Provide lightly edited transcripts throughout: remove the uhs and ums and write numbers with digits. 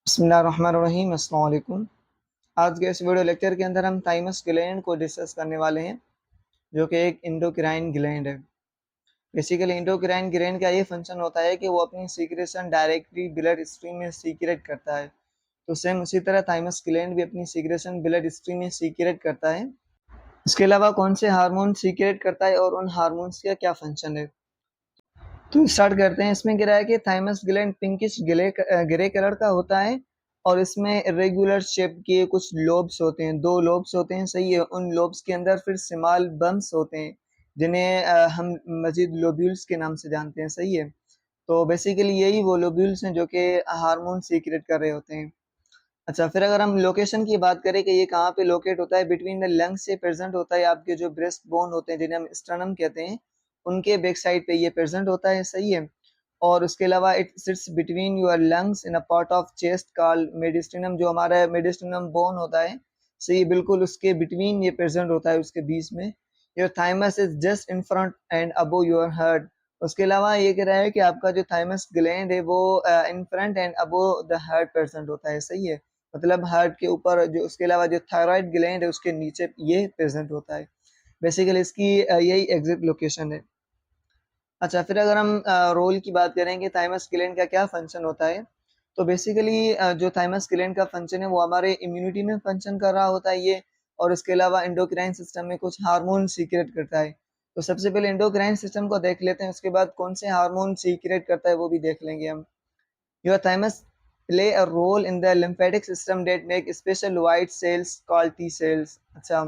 बिस्मिल्लाहिर्रहमानिर्रहीम, अस्सलाम वालेकुम। आज के इस वीडियो लेक्चर के अंदर हम थाइमस ग्लैंड को डिस्कस करने वाले हैं, जो कि एक इंडोक्राइन ग्लैंड है। बेसिकली इंडोक्राइन ग्लैंड का ये फंक्शन होता है कि वो अपनी सीक्रेशन डायरेक्टली ब्लड स्ट्रीम में सीक्रेट करता है। तो सेम उसी तरह थाइमस ग्लैंड भी अपनी सीक्रेशन ब्लड स्ट्रीम में सीक्रेट करता है। इसके अलावा कौन से हार्मोन सीक्रेट करता है और उन हार्मोन्स का क्या फंक्शन है, तो स्टार्ट करते हैं। इसमें क्या है कि thymus gland pinkish grey colour का होता है और इसमें इरेगुलर शेप के कुछ लोब्स होते हैं, दो लोब्स होते हैं, सही है। उन लोब्स के अंदर फिर स्मॉल बम्स होते हैं, जिन्हें हम मजीद लोब्यूल्स के नाम से जानते हैं, सही है। तो बेसिकली यही वो लोब्यूल्स हैं जो कि हार्मोन सीक्रेट कर रहे होते हैं। अच्छा, फिर अगर हम लोकेशन की बात करें कि ये कहाँ पे लोकेट होता है, बिटवीन द लंग्स से प्रेजेंट होता है। आपके जो ब्रेस्ट बोन होते हैं, जिन्हें हम स्टर्नम कहते हैं, उनके बैक साइड पे ये प्रेजेंट होता है, सही है। और उसके अलावा it sits between your lungs in a part of chest called mediastinum. जो हमारा मेडिस्टिनम बोन होता है, सही, बिल्कुल उसके बिटवीन ये प्रेजेंट होता है, उसके बीच में। Your thymus is just in front end above your heart. उसके अलावा ये कह रहा है कि आपका जो थाइमस ग्लैंड है वो in front end above the heart present होता है, सही है। मतलब हार्ट के ऊपर जो, उसके अलावा जो थायराइड ग्लैंड है उसके नीचे ये प्रेजेंट होता है। बेसिकली इसकी यही एग्जिट लोकेशन है। अच्छा, फिर अगर हम रोल की बात करें कि थाइमस ग्लैंड का क्या फंक्शन होता है, तो बेसिकली जो थाइमस ग्लैंड का फंक्शन है वो हमारे इम्यूनिटी में फंक्शन कर रहा होता है ये। और इसके अलावा एंडोक्राइन सिस्टम में कुछ हार्मोन सीक्रेट करता है। तो सबसे पहले एंडोक्राइन सिस्टम को देख लेते हैं, उसके बाद कौन से हार्मोन सीक्रेट करता है वो भी देख लेंगे हम। Your thymus play a role in the lymphatic system that make special white cells called T cells। अच्छा,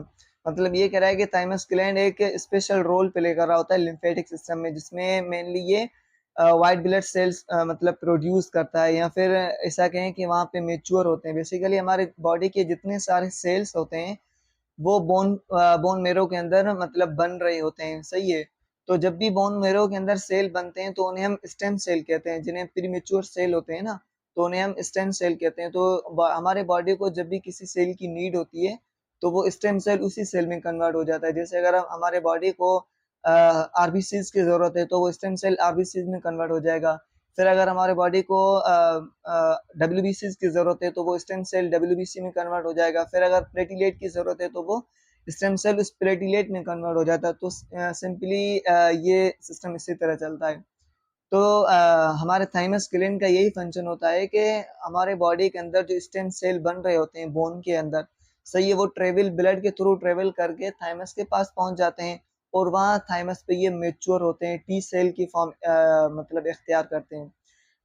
मतलब ये कह रहा है कि थाइमस ग्लैंड एक स्पेशल रोल प्ले कर रहा होता है लिम्फेटिक सिस्टम में, जिसमें मेनली ये व्हाइट ब्लड सेल्स मतलब प्रोड्यूस करता है, या फिर ऐसा कहें कि वहाँ पे मेच्योर होते हैं। बेसिकली हमारे बॉडी के जितने सारे सेल्स होते हैं वो बोन मेरो के अंदर मतलब बन रहे होते हैं, सही है। तो जब भी बोन मेरो के अंदर सेल बनते हैं तो उन्हें हम स्टेम सेल कहते हैं, जिन्हें प्रीमेच्योर सेल होते हैं ना, तो उन्हें हम स्टेम सेल कहते हैं। तो हमारे बॉडी को जब भी किसी सेल की नीड होती है तो वो स्टेम सेल उसी सेल में कन्वर्ट हो जाता है। जैसे अगर हमारे बॉडी को आरबीसीज की जरूरत है तो वो स्टेम सेल आरबीसीज में कन्वर्ट हो जाएगा। फिर अगर हमारे बॉडी को डब्ल्यूबीसी की जरूरत है तो वो स्टेम सेल डब्ल्यूबीसी में कन्वर्ट हो जाएगा। फिर अगर प्लेटिलेट की जरूरत है तो वो स्टेम सेल उस प्लेटिलेट में कन्वर्ट हो जाता है। तो सिंपली ये सिस्टम इसी तरह चलता है। तो हमारे थाइमस ग्लैंड का यही फंक्शन होता है कि हमारे बॉडी के अंदर जो स्टेम सेल बन रहे होते हैं बोन के अंदर, सही है, वो ट्रेवल ब्लड के थ्रू ट्रेवल करके थाइमस के पास पहुंच जाते हैं। और वहाँ थाइमस पे ये मेच्योर होते हैं, टी सेल की फॉर्म मतलब इख्तियार करते हैं।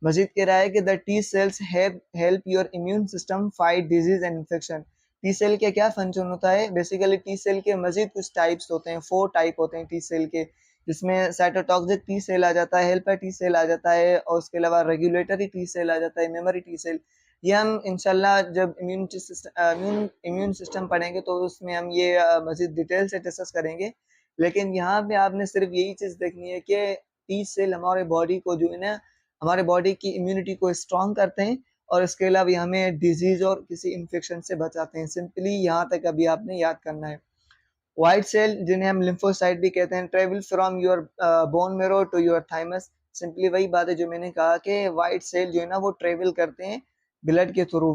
मजीद कह रहा है कि the T cells help your immune system fight disease and infection. T cell के क्या फंक्शन होता है, बेसिकली टी सेल के मजीद कुछ टाइप्स होते हैं, 4 टाइप होते हैं टी सेल के, जिसमें साइटोटॉक्सिक टी सेल आ जाता है, हेल्पर टी सेल आ जाता है, और उसके अलावा रेगुलेटरी टी सेल आ जाता है, मेमोरी टी सेल। ये हम इंशाल्लाह जब इम्यून सिस्टम पढ़ेंगे तो उसमें हम ये मजीद डिटेल से डिस्कस करेंगे। लेकिन यहाँ पे आपने सिर्फ यही चीज देखनी है कि टी सेल हमारे बॉडी को जो है ना, हमारे बॉडी की इम्यूनिटी को स्ट्रॉन्ग करते हैं, और इसके अलावा हमें डिजीज और किसी इन्फेक्शन से बचाते हैं। सिंपली यहाँ तक अभी आपने याद करना है। व्हाइट सेल, जिन्हें हम लिम्फोसाइट भी कहते हैं, travel from your bone marrow to your thymus. Simply वही बात है जो मैंने कहा कि व्हाइट सेल जो है ना वो ट्रेवल करते हैं ब्लड के थ्रू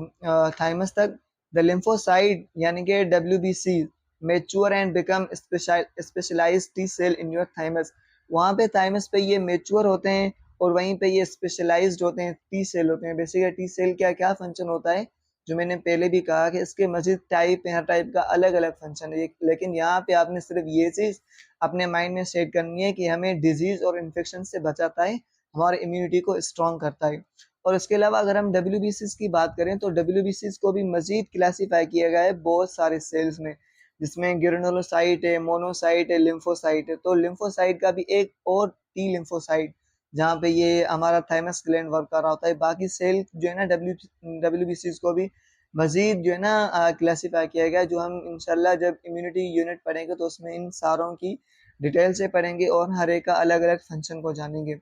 थाइमस तक। द लिम्फोसाइट यानी कि WBC mature and become specialised T cell in your thymus. वहाँ पे थाइमस पे ये मेच्योर होते हैं और वहीं पे ये स्पेशलाइज्ड होते हैं, टी सेल होते हैं। बेसिकली टी सेल क्या क्या फंक्शन होता है, जो मैंने पहले भी कहा कि इसके मजीद टाइप है, हर टाइप का अलग अलग फंक्शन है। लेकिन यहाँ पे आपने सिर्फ ये चीज अपने माइंड में सेट करनी है कि हमें डिजीज और इन्फेक्शन से बचाता है, हमारे इम्यूनिटी को स्ट्रॉन्ग करता है। और इसके अलावा अगर हम डब्ल्यूबीसीज की बात करें तो डब्ल्यूबीसीज को भी मजीद क्लासीफाई किया गया है बहुत सारे सेल्स में, जिसमें ग्रेनुलोसाइट है, मोनोसाइट है, लिम्फोसाइट है। तो लिम्फोसाइट का भी एक और टी लिम्फोसाइट, जहाँ पे ये हमारा थाइमस ग्लैंड वर्क कर रहा होता है। बाकी सेल जो है ना डब्ल्यूबीसीज को भी मजीद जो है ना क्लासीफाई किया गया, जो हम इंशाल्लाह जब इम्यूनिटी यूनिट पढ़ेंगे तो उसमें इन सारों की डिटेल से पढ़ेंगे और हर एक का अलग अलग फंक्शन को जानेंगे।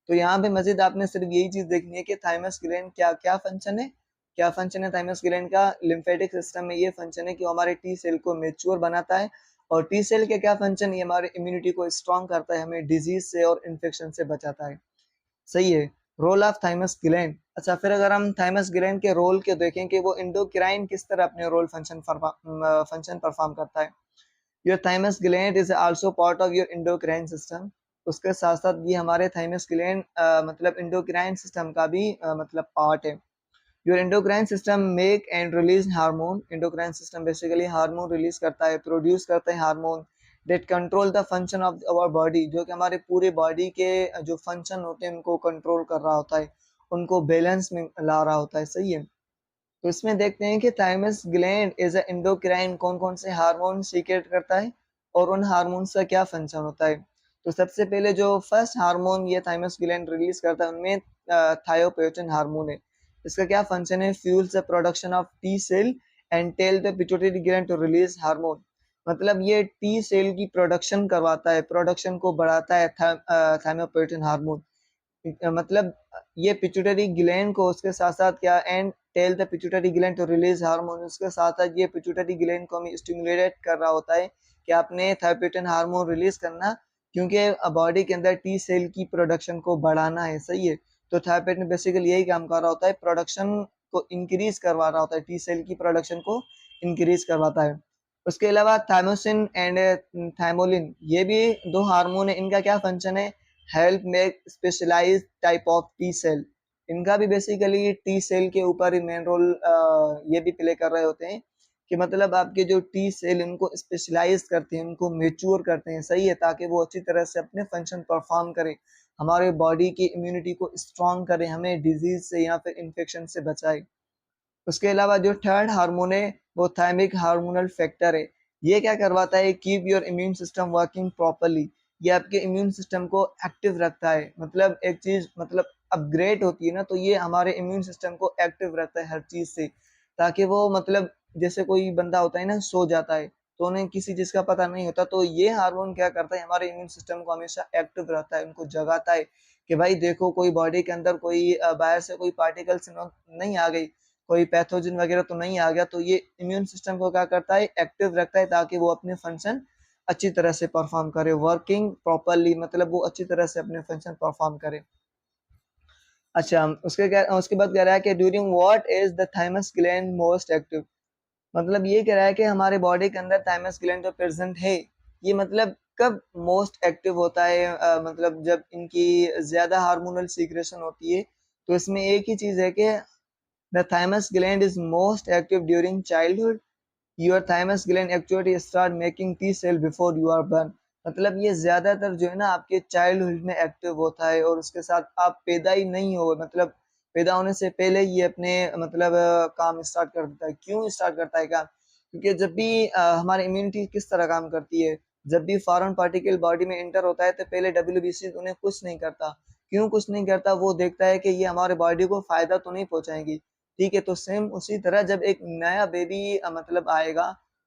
तो यहाँ पे मजीद आपने सिर्फ यही चीज देखनी है कि थाइमस ग्लैंड क्या क्या फंक्शन है। क्या फंक्शन है थाइमस ग्लैंड का लिम्फेटिक सिस्टम में, ये फंक्शन है कि वो हमारे टी सेल को मेच्योर बनाता है। और टी सेल के क्या फंक्शन, ये हमारे इम्यूनिटी को स्ट्रॉन्ग करता है, हमें डिजीज से और इन्फेक्शन से बचाता है, सही है। Role of thymus gland. अच्छा, फिर अगर हम थाइमस ग्लैंड के रोल के देखें कि वो इंडोक्राइन किस तरह अपने रोल फंक्शन परफॉर्म करता है। Your thymus gland is also part of your endocrine system. उसके साथ साथ ये हमारे थाइमस ग्लैंड मतलब इंडोक्राइन सिस्टम का भी मतलब पार्ट है। Your endocrine system make and release hormone. Endocrine system basically hormone release करता है, प्रोड्यूस करता है hormone that control the function of our body, जो कि हमारे पूरे बॉडी के जो फंक्शन होते हैं उनको कंट्रोल कर रहा होता है, उनको बैलेंस में ला रहा होता है। सही है। तो इसमें देखते हैं कि thymus gland as a endocrine कौन कौन से हार्मोन सीक्रेट करता है और उन हार्मोन्स का क्या फंक्शन होता है। तो सबसे पहले जो फर्स्ट हार्मोन ये थाइमस ग्लैंड रिलीज करता है उनमें थायोपोएटिन हार्मोन है। इसका क्या फंक्शन है, fuels the production of T cell and tell the pituitary gland to release hormone. मतलब ये टी सेल की प्रोडक्शन करवाता है, प्रोडक्शन को बढ़ाता है थाइमोपोएटिन हार्मोन। मतलब ये पिट्यूटरी ग्लैंड को उसके साथ साथ क्या and tell the pituitary gland to release hormone, उसके साथ साथ ये पिट्यूटरी ग्लैंड को हमें स्टिमुलेट कर रहा होता है कि आपने थायरोपिन हार्मोन रिलीज करना, क्योंकि बॉडी के अंदर टी सेल की प्रोडक्शन को बढ़ाना है। सही है। तो थायरोपिन बेसिकली यही काम कर रहा होता है, प्रोडक्शन को इंक्रीज करवा रहा होता है, टी सेल की प्रोडक्शन को इंक्रीज करवाता है। उसके अलावा थाइमोसिन एंड थाइमोलिन ये भी दो हार्मोन है, इनका क्या फंक्शन है, help make specialised type of T cell. इनका भी बेसिकली टी सेल के ऊपर ही मेन रोल ये भी प्ले कर रहे होते हैं कि मतलब आपके जो टी सेल इनको स्पेशलाइज करते हैं, उनको मेच्योर करते हैं। सही है। ताकि वो अच्छी तरह से अपने फंक्शन परफॉर्म करें, हमारे बॉडी की इम्यूनिटी को स्ट्रॉन्ग करें, हमें डिजीज से या फिर इन्फेक्शन से बचाए। उसके अलावा जो थर्ड हार्मोन है वो थायमिक हार्मोनल फैक्टर है। ये क्या करवाता है, keep your immune system working properly. ये आपके इम्यून सिस्टम को एक्टिव रखता है। मतलब एक चीज मतलब अपग्रेड होती है ना, तो ये हमारे इम्यून सिस्टम को एक्टिव रखता है हर चीज से, ताकि वो मतलब जैसे कोई बंदा होता है ना सो जाता है तो उन्हें किसी चीज का पता नहीं होता, तो ये हार्मोन क्या करता है, हमारे इम्यून सिस्टम को हमेशा एक्टिव रहता है, उनको जगाता है कि भाई देखो कोई बॉडी के अंदर कोई बाहर से कोई पार्टिकल्स नहीं आ गई, कोई पैथोजन वगैरह तो नहीं आ गया। तो ये इम्यून सिस्टम को क्या करता है, एक्टिव रखता है, ताकि वो अपने फंक्शन अच्छी तरह से परफॉर्म करे, वर्किंग प्रॉपरली, मतलब वो अच्छी तरह से अपने फंक्शन परफॉर्म करे। अच्छा, उसके बाद कह रहा है कि during what is the thymus gland most active. मतलब ये कह रहा है कि हमारे बॉडी के अंदर थाइमस ग्लैंड जो प्रेजेंट है ये मतलब कब मोस्ट एक्टिव होता है, मतलब जब इनकी ज्यादा हार्मोनल सीक्रेशन होती है। तो इसमें एक ही चीज है कि the thymus gland is most active during childhood. Your thymus gland actually start making T cell before you are born. मतलब ये ज्यादातर जो है ना आपके चाइल्डहुड में एक्टिव होता है, और उसके साथ आप पैदा ही नहीं हो, मतलब पैदा होने से पहले ये अपने मतलब काम स्टार्ट कर देता है। क्यों स्टार्ट करता है काम, क्योंकि जब भी हमारी इम्यूनिटी किस तरह काम करती है, जब भी फॉरेन पार्टिकल बॉडी में एंटर होता है तो पहले डब्ल्यूबीसी उन्हें कुछ नहीं करता। क्यों कुछ नहीं करता, वो देखता है कि ये हमारे बॉडी को फायदा तो नहीं पहुंचाएंगी। ठीक है। तो सेम उसी तरह जब एक नया बेबी मतलब आएगा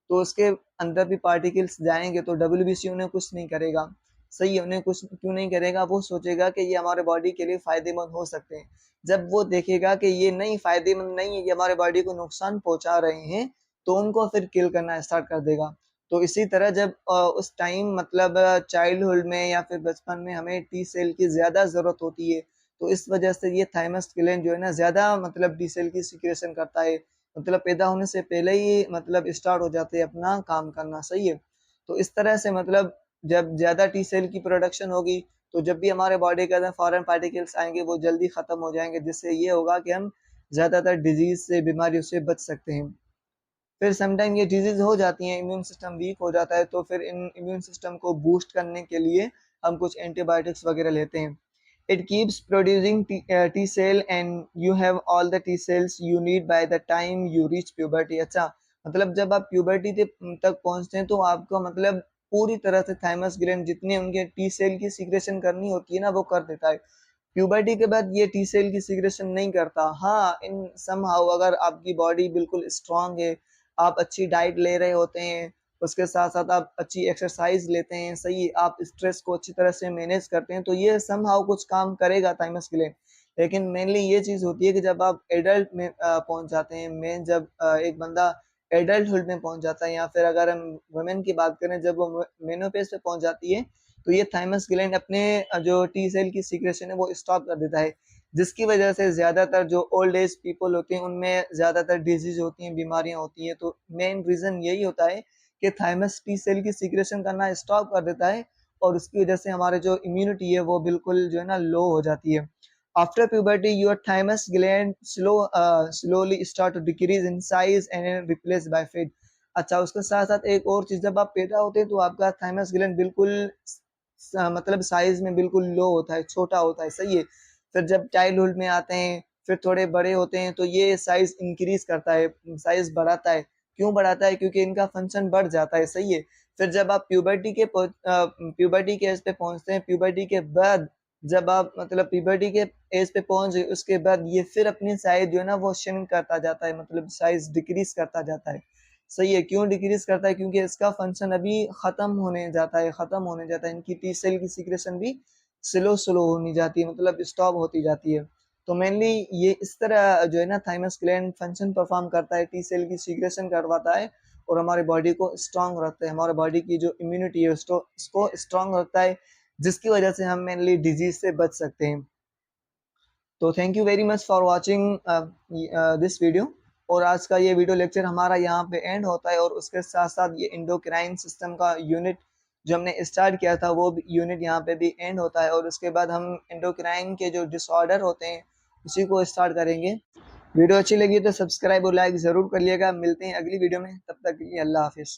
तो उसके अंदर भी पार्टिकल्स जाएंगे, तो डब्ल्यूबीसी उन्हें कुछ नहीं करेगा। सही है। उन्हें कुछ क्यों नहीं करेगा, वो सोचेगा कि ये हमारे बॉडी के लिए फायदेमंद हो सकते हैं। जब वो देखेगा कि ये नहीं फायदेमंद नहीं है, ये हमारे बॉडी को नुकसान पहुंचा रहे हैं, तो उनको फिर किल करना स्टार्ट कर देगा। तो इसी तरह जब उस टाइम मतलब चाइल्डहुड में या फिर बचपन में हमें टी सेल की ज्यादा जरूरत होती है, तो इस वजह से ये थाइमस ग्लैंड जो है ना ज्यादा मतलब डी सेल की सिक्रेशन करता है, मतलब पैदा होने से पहले ही मतलब स्टार्ट हो जाते हैं अपना काम करना। सही है। तो इस तरह से मतलब जब ज्यादा टी सेल की प्रोडक्शन होगी तो जब भी हमारे बॉडी के अंदर फॉरेन पार्टिकल्स आएंगे वो जल्दी खत्म हो जाएंगे, जिससे ये होगा कि हम ज्यादातर डिजीज से, बीमारियों से बच सकते हैं। फिर समटाइम ये डिजीज हो जाती हैं, इम्यून सिस्टम वीक हो जाता है, तो फिर इन इम्यून सिस्टम को बूस्ट करने के लिए हम कुछ एंटीबायोटिक्स वगैरह लेते हैं। It keeps producing T cell and you have all the T cells you need by the time you reach puberty। अच्छा, मतलब जब आप प्यूबर्टी तक पहुंचते हैं तो आपको मतलब पूरी तरह से थाइमस ग्लैंड जितने उनके टी सेल की सीक्रेशन करनी होती है ना वो कर देता है। प्यूबर्टी के बाद ये टी सेल की सीक्रेशन नहीं करता। हाँ, इन समहाउ अगर आपकी बॉडी बिल्कुल स्ट्रांग है, आप अच्छी डाइट ले रहे होते हैं, उसके साथ साथ आप अच्छी एक्सरसाइज लेते हैं, सही, आप स्ट्रेस को अच्छी तरह से मैनेज करते हैं, तो ये समहाउ कुछ काम करेगा थाइमस ग्लैंड। लेकिन मेनली ये चीज होती है कि जब आप एडल्ट में पहुंच जाते हैं, मेन जब एक बंदा एडल्टहुड में पहुंच जाता है, या फिर अगर हम वुमेन की बात करें जब वो मेनोपेज पे पहुंच जाती है, तो ये थाइमस ग्लैंड अपने जो टी सेल की सीक्रेशन है वो स्टॉप कर देता है। जिसकी वजह से ज़्यादातर जो ओल्ड एज पीपल होते हैं उनमें ज़्यादातर डिजीज़ होती हैं, बीमारियाँ होती हैं। तो मेन रीज़न यही होता है कि थाइमस टी सेल की सीक्रेशन करना स्टॉप कर देता है और उसकी वजह से हमारे जो इम्यूनिटी है वो बिल्कुल जो है ना लो हो जाती है। After puberty your thymus gland slowly start to decrease in size and replace by fat. अच्छा, उसके साथ-साथ एक और चीज़, जब आप पैदा होते हैं तो आपका थाइमस ग्लैंड बिल्कुल मतलब साइज में बिल्कुल लो होता है, छोटा होता है, सही है। फिर जब चाइल्डहुड में आते हैं, फिर थोड़े बड़े होते हैं तो ये साइज इंक्रीज करता है, साइज बढ़ाता है। क्यों बढ़ाता है? क्योंकि इनका फंक्शन बढ़ जाता है, सही है। फिर जब आप प्यूबर्टी के एज पे पहुंचते हैं, प्यूबर्टी के बाद जब आप मतलब प्यूबर्टी के एज पे पहुंच गए, उसके बाद ये फिर अपनी साइज जो है ना वो श्रिंक करता जाता है, मतलब साइज डिक्रीज करता जाता है, सही है। क्यों डिक्रीज करता है? क्योंकि इसका फंक्शन अभी खत्म होने जाता है। इनकी टी सेल की सीक्रेशन भी स्लो होनी जाती है, मतलब स्टॉप होती जाती है। तो मेनली ये इस तरह जो है ना थाइमस ग्लैंड फंक्शन परफॉर्म करता है, टी सेल की सीक्रेशन करवाता है और हमारे बॉडी को स्ट्रांग रखता है, हमारे बॉडी की जो इम्यूनिटी है उसको स्ट्रांग रखता है, जिसकी वजह से हम मेनली डिजीज से बच सकते हैं। तो thank you very much for watching this video. और आज का ये वीडियो लेक्चर हमारा यहाँ पे एंड होता है और उसके साथ साथ ये इंडोक्राइन सिस्टम का यूनिट जो हमने स्टार्ट किया था वो यूनिट यहाँ पे भी एंड होता है और उसके बाद हम इंडोक्राइन के जो डिसऑर्डर होते हैं उसी को स्टार्ट करेंगे। वीडियो अच्छी लगी तो सब्सक्राइब और लाइक ज़रूर कर लिएगा। मिलते हैं अगली वीडियो में, तब तक के लिए अल्लाह हाफिज़।